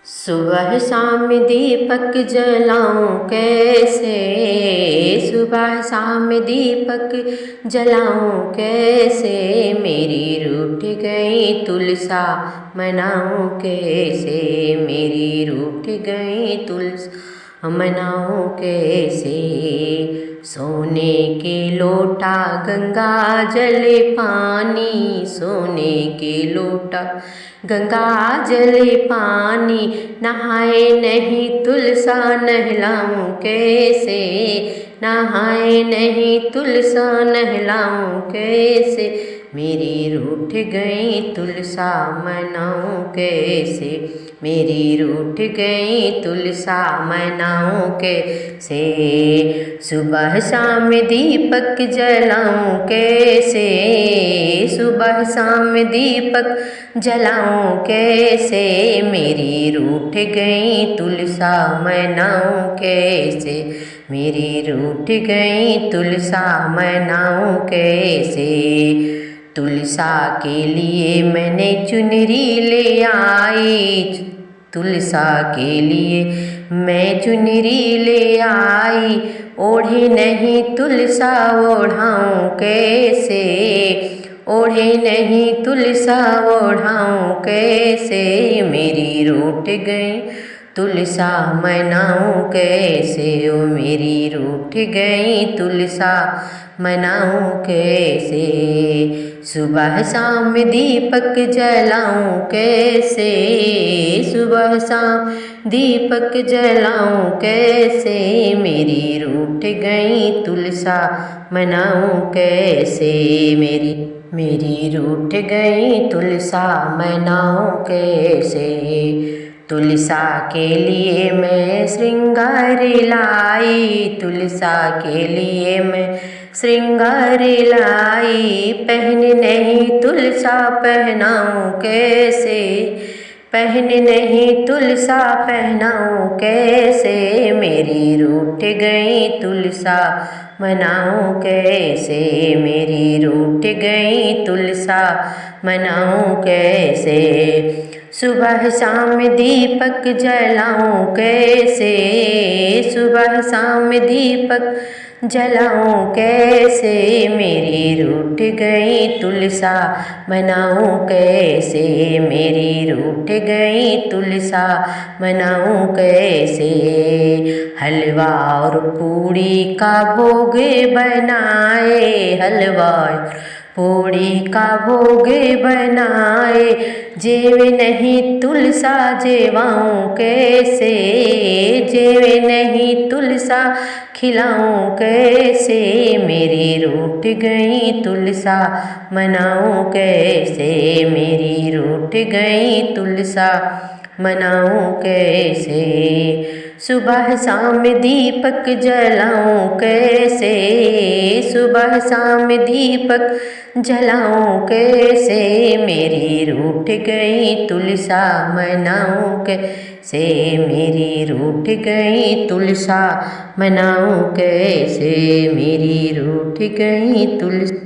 सुबह शाम दीपक जलाऊं कैसे, सुबह शाम दीपक जलाऊं कैसे, मेरी रूठ गई तुलसा मनाऊं कैसे, मेरी रूठ गई तुलसा मनाऊं कैसे। सोने के लोटा गंगा जल पानी, सोने के लोटा गंगा जल पानी, नहाए नहीं तुलसा नहलाऊं कैसे, नहाए नहीं तुलसा नहलाऊं कैसे, मेरी रूठ गई तुलसा मनाऊं कैसे, मेरी रूठ गई तुलसा मनाऊं कैसे। सुबह शाम दीपक जलाऊं कैसे, सुबह शाम दीपक जलाऊं कैसे, मेरी रूठ गई तुलसा मनाऊं कैसे, मेरी रूठ गई तुलसा मनाऊं कैसे। तुलसा के लिए मैंने चुनरी ले आई, तुलसा के लिए मैं चुनरी ले आई, ओढ़े नहीं तुलसा ओढ़ाऊं कैसे, ओढ़े नहीं तुलसा ओढ़ाऊं कैसे, मेरी रूठ गई तुलसा मनाऊं कैसे, ओ मेरी रूठ गई तुलसा मनाऊं कैसे। सुबह शाम दीपक जलाऊं कैसे, सुबह शाम दीपक जलाऊं कैसे, मेरी रूठ गई तुलसा मनाऊं कैसे, मेरी रूठ गई तुलसा मनाऊं कैसे। तुलसा के लिए मैं श्रृंगार लाई, तुलसा के लिए मैं श्रृंगार लाई, पहन नहीं तुलसा पहनाऊं कैसे, पहन नहीं तुलसा पहनाऊं कैसे, मेरी रूठ गई तुलसा मनाऊं कैसे, मेरी रूठ गई तुलसा मनाऊं कैसे। सुबह शाम दीपक जलाऊं कैसे, सुबह शाम दीपक जलाऊं कैसे, मेरी रूठ गई तुलसा मनाऊं कैसे, मेरी रूठ गई तुलसा मनाऊं कैसे। हलवा और पूड़ी का भोग बनाए, हलवा पूड़ी का भोग बनाए, जेवे नहीं तुलसा जेवाऊं कैसे, जेवे नहीं तुलसा खिलाऊं कैसे, मेरी रूठ गई तुलसा मनाऊं कैसे, मेरी रूठ गई तुलसा मनाऊं कैसे। सुबह शाम दीपक जलाऊं कैसे, सुबह शाम दीपक जलाऊं कैसे, मेरी रूठ गई तुलसा मनाऊं कैसे, मेरी रूठ गई तुलसा मनाऊं कैसे, मेरी रूठ गई तुलसा।